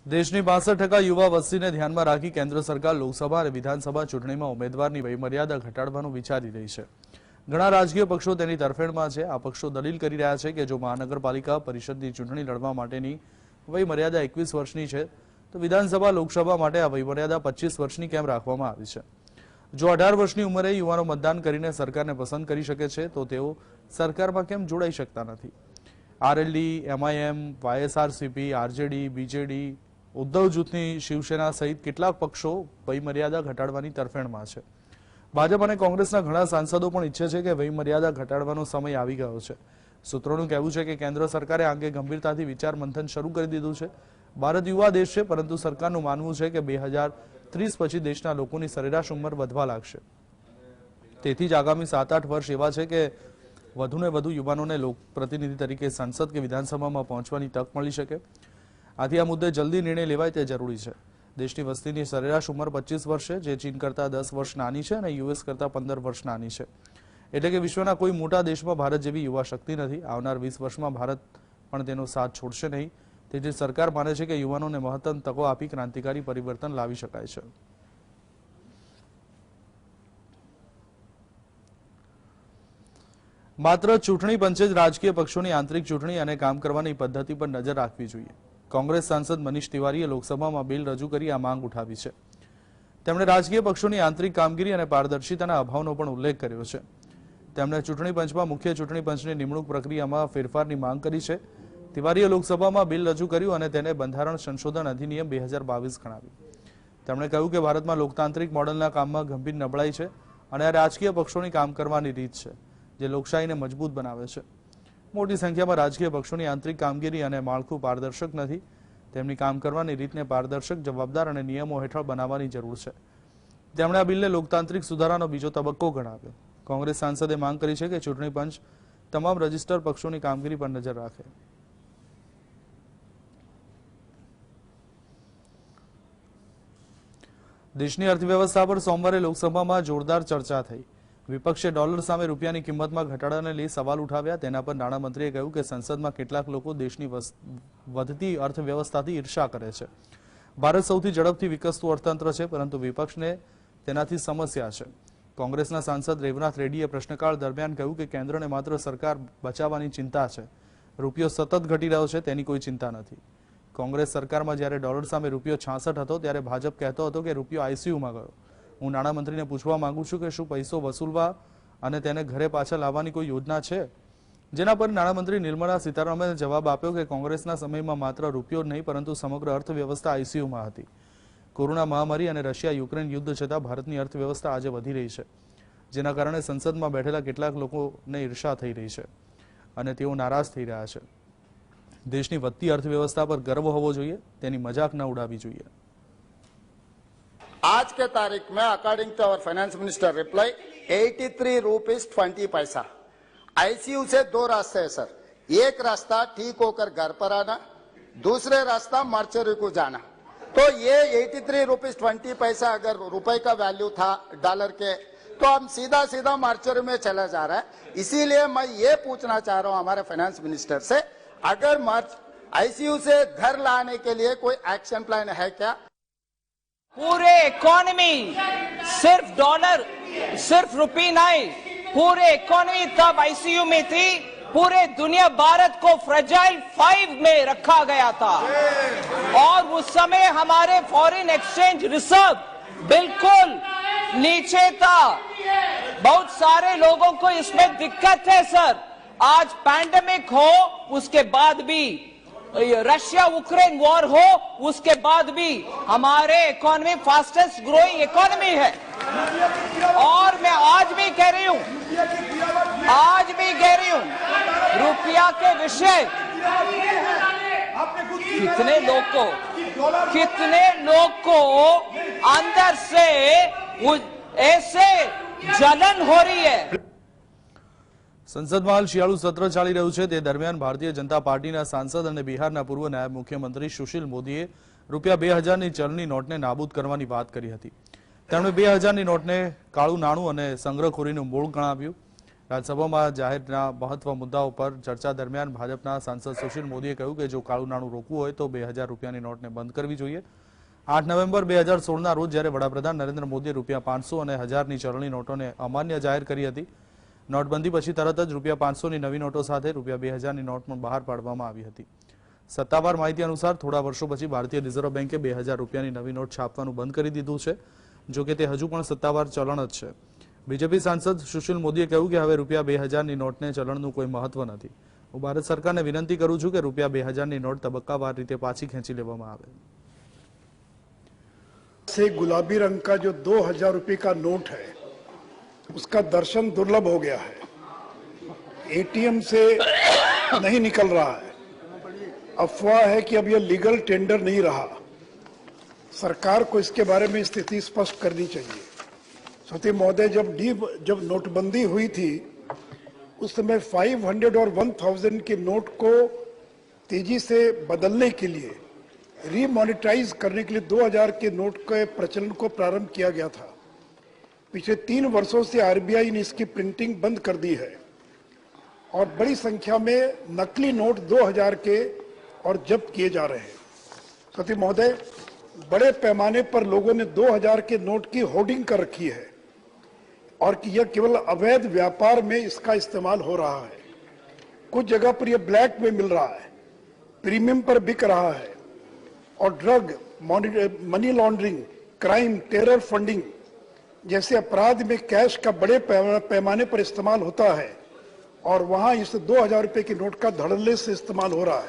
દેશની 62% યુવા વસ્તીને ધ્યાનમાં રાખી કેન્દ્ર સરકાર લોકસભા અને વિધાનસભા ચૂંટણીમાં ઉમેદવારની વયમર્યાદા ઘટાડવાનું વિચારી રહી છે। ઘણા રાજકીય પક્ષો તેની તરફેણમાં છે। આ પક્ષો દલીલ કરી રહ્યા છે કે જો મહાનગરપાલિકા પરિષદની ચૂંટણી લડવા માટેની વયમર્યાદા 21 વર્ષની છે તો વિધાનસભા લોકસભા માટે આ વયમર્યાદા 25 વર્ષની કેમ રાખવામાં આવી છે। જો 18 વર્ષની ઉંમરે યુવાનો મતદાન કરીને સરકારને પસંદ કરી શકે છે તો તેઓ સરકારમાં કેમ જોડાઈ શકતા નથી। RLD, MIM, YSRCP, RJD, BJD, Uddhav જૂથની શિવસેના સહિત કેટલાક પક્ષો વયમર્યાદા ઘટાડવાની તરફેણમાં છે। ભાજપ અને કોંગ્રેસના ઘણા સાંસદો પણ ઈચ્છે છે કે વયમર્યાદા ઘટાડવાનો સમય આવી ગયો છે। સૂત્રોનું કહેવું છે કે કેન્દ્ર સરકારે આ અંગે ગંભીરતાથી વિચાર મંથન શરૂ કરી દીધું છે। ભારત યુવા દેશ છે, પરંતુ સરકારનું માનવું છે કે 2030 પછી દેશના લોકોની સરેરાશ ઉંમર વધવા લાગશે। તેથી જ આગામી 7-8 વર્ષ એવા છે કે વધુને વધુ યુવાનોને લોકપ્રતિનિધિ તરીકે સંસદ કે વિધાનસભામાં પહોંચવાની તક મળી શકે। આથી આ મુદ્દે જલ્દી નિર્ણય લેવાય તે જરૂરી છે। દેશની વસ્તીની સરેરાશ ઉંમર 25 વર્ષ છે, જે ચીન કરતાં 10 વર્ષ નાની છે અને યુએસ કરતાં 15 વર્ષ નાની છે। એટલે કે વિશ્વના કોઈ મોટા દેશમાં ભારત જેવી યુવા શક્તિ નથી। આવનાર 20 વર્ષમાં ભારત પણ તેનો સાથ છોડશે નહીં। તેથી સરકાર માને છે કે યુવાનોને મહત્તમ તકો આપી ક્રાંતિકારી પરિવર્તન લાવી શકાય છે। માત્ર ચૂંટણી પંચે જ રાજકીય પક્ષોની આંતરિક ચૂંટણી અને કામ કરવાની પદ્ધતિ પર નજર રાખવી જોઈએ। કોંગ્રેસ સાંસદ મનીષ તિવારીએ લોકસભામાં બિલ રજૂ કરી આ માંગ ઉઠાવી છે। તેમણે રાજકીય પક્ષોની આંતરિક કામગીરી અને પારદર્શિતાના અભાવનો પણ ઉલ્લેખ કર્યો છે। તેમણે ચૂંટણી પંચમાં મુખ્ય ચૂંટણી પંચની નિમણૂક પ્રક્રિયામાં ફેરફારની માંગ કરી છે। તિવારીએ લોકસભામાં બિલ રજૂ કર્યું અને તેને બંધારણ સંશોધન અધિનિયમ 2022 ગણાવ્યું। તેમણે કહ્યું કે ભારતમાં લોકતાંત્રિક મોડલના કામમાં ગંભીર નબળાઈ છે અને આ રાજકીય પક્ષોની કામ કરવાની રીત છે, જે લોકશાહીને મજબૂત બનાવે છે। મોટી સંખ્યામાં રાજકીય પક્ષોની આંતરિક કામગીરી અને માળખું પારદર્શક નથી। તેમની કામ કરવાની રીતને પારદર્શક, જવાબદાર અને નિયમો હેઠળ બનાવવાની જરૂર છે। તેમણે આ બિલને લોકતાંત્રિક સુધારાનો બીજો તબક્કો ગણાવ્યો। કોંગ્રેસ સાંસદે માંગ કરી છે કે ચૂંટણી પંચ તમામ રજિસ્ટર પક્ષોની કામગીરી પર નજર રાખે। દેશની અર્થવ્યવસ્થા પર સોમવારે લોકસભામાં જોરદાર ચર્ચા થઈ। વિપક્ષે ડોલર સામે રૂપિયાની કિંમતમાં ઘટાડાને લઈ સવાલ ઉઠાવ્યા। તેના પર નાણામંત્રીએ કહ્યું કે સંસદમાં કેટલાક લોકો દેશની વધતી અર્થવ્યવસ્થાથી ઈર્ષા કરે છે। ભારત સૌથી ઝડપથી વિકસતું અર્થતંત્ર છે, પરંતુ વિપક્ષને તેનાથી સમસ્યા છે। કોંગ્રેસના સાંસદ રેવનાથ રેડ્ડીએ પ્રશ્નકાળ દરમિયાન કહ્યું કે કેન્દ્રને માત્ર સરકાર બચાવવાની ચિંતા છે। રૂપિયો સતત ઘટી રહ્યો છે, તેની કોઈ ચિંતા નથી। કોંગ્રેસ સરકારમાં જ્યારે ડોલર સામે રૂપિયો 66 હતો, ત્યારે ભાજપ કહેતો હતો કે રૂપિયો આઈસીયુમાં ગયો। હું નાણામંત્રીને પૂછવા માંગુ છું કે શું પૈસો વસૂલવા અને તેને ઘરે પાછા લાવવાની કોઈ યોજના છે? જેના પર નાણામંત્રી નિર્મલા સીતારામને જવાબ આપ્યો કે કોંગ્રેસના સમયમાં માત્ર રૂપિયો જ નહીં, પરંતુ સમગ્ર અર્થવ્યવસ્થા આઈસીયુમાં હતી। કોરોના મહામારી અને રશિયા-યુક્રેન યુદ્ધ છતાં ભારતની અર્થવ્યવસ્થા આજે વધી રહી છે, જેના કારણે સંસદમાં બેઠેલા કેટલાક લોકોને ઈર્ષા થઈ રહી છે અને તેઓ નારાજ થઈ રહ્યા છે। દેશની વધતી અર્થવ્યવસ્થા પર ગર્વ હોવો જોઈએ, તેની મજાક ન ઉડાવવી જોઈએ। आज के तारीख में according to our finance minister reply 83 rupees 20 पैसा। आईसीयू से 2 रास्ते हैं सर। एक रास्ता ठीक होकर घर पर आना, दूसरे रास्ता मर्चरी को जाना। तो ये 83 रुपीज 20 पैसा अगर रुपए का वैल्यू था डॉलर के, तो हम सीधा सीधा मर्चरी में चला जा रहा है। इसीलिए मैं ये पूछना चाह रहा हूं हमारे फाइनेंस मिनिस्टर से, अगर आईसीयू से घर लाने के लिए कोई एक्शन प्लान है क्या? पूरे इकोनॉमी सिर्फ डॉलर, सिर्फ रुपी नहीं, पूरे इकोनॉमी तब आईसीयू में थी। पूरे दुनिया भारत को फ्रेजाइल 5 में रखा गया था और उस समय हमारे फॉरेन एक्सचेंज रिजर्व बिल्कुल नीचे था। बहुत सारे लोगों को इसमें दिक्कत है सर। आज पैंडेमिक हो, उसके बाद भी रशिया यूक्रेन वॉर हो, उसके बाद भी हमारे इकोनॉमी फास्टेस्ट ग्रोइंग इकोनॉमी है। और मैं आज भी कह रही हूं रुपया के विषय कितने लोग को अंदर से ऐसे जलन हो रही है। સંસદમાં હાલ શિયાળુ સત્ર ચાલી રહ્યું છે। તે દરમિયાન ભારતીય જનતા પાર્ટીના સાંસદ અને બિહારના પૂર્વ નાયબ મુખ્યમંત્રી સુશીલ મોદીએ રૂપિયા 2000ની ચલણી નોટને નાબૂદ કરવાની વાત કરી હતી। તેમણે 2000ની નોટને કાળું નાણું અને સંગ્રહખોરીનું મૂળ ગણાવ્યું। રાજ્યસભામાં જાહેરના મહત્વ મુદ્દાઓ પર ચર્ચા દરમિયાન ભાજપના સાંસદ સુશીલ મોદીએ કહ્યું કે જો કાળું નાણું રોકવું હોય તો 2000 રૂપિયાની નોટને બંધ કરવી જોઈએ। 8 નવેમ્બર 2016ના રોજ જ્યારે વડાપ્રધાન નરેન્દ્ર મોદીએ ₹500 અને 1000ની ચલણી નોટોને અમાન્ય જાહેર કરી હતી, નોટબંધી પછી તરત જ ₹500ની નવી નોટો સાથે ₹2000ની નોટ પણ બહાર પાડવામાં આવી હતી। સત્તાવાર માહિતી અનુસાર થોડા વર્ષો પછી ભારતીય રિઝર્વ બેંકે 2000 રૂપિયાની નવી નોટ છાપવાનું બંધ કરી દીધું છે, જો કે તે હજુ પણ સત્તાવાર ચલણ જ છે। બીજેપી સાંસદ સુશીલ મોદીએ કહ્યું કે હવે ₹2000ની નોટને ચલણનું કોઈ મહત્વ નથી। હું ભારત સરકારને વિનંતી કરું છું કે ₹2000ની નોટ તબક્કાવાર રીતે પાછી ખેંચી લેવામાં આવે। से गुलाबी रंग का जो 2000 रुपए का नोट है उसका दर्शन दुर्लभ हो गया है। एटीएम से नहीं निकल रहा है। अफवाह है कि अब यह लीगल टेंडर नहीं रहा। सरकार को इसके बारे में स्थिति स्पष्ट करनी चाहिए। सती महोदय, जब नोटबंदी हुई थी उस समय 500 और 1000 के नोट को तेजी से बदलने के लिए, रीमॉनिटाइज करने के लिए 2000 के नोट के प्रचलन को प्रारंभ किया गया था। पिछले 3 वर्षों से आरबीआई ने इसकी प्रिंटिंग बंद कर दी है और बड़ी संख्या में नकली नोट 2000 के और जब्त किए जा रहे हैं। सती महोदय, बड़े पैमाने पर लोगों ने 2000 के नोट की होर्डिंग कर रखी है और कि यह केवल अवैध व्यापार में इसका इस्तेमाल हो रहा है। कुछ जगह पर यह ब्लैक में मिल रहा है, प्रीमियम पर बिक रहा है और drug, money laundering, crime, terror funding जैसे अपराध में कैश का बड़े पैमाने पर इस्तेमाल होता है और वहां इस 2000 रुपए की नोट का धड़ल्ले से इस्तेमाल हो रहा है।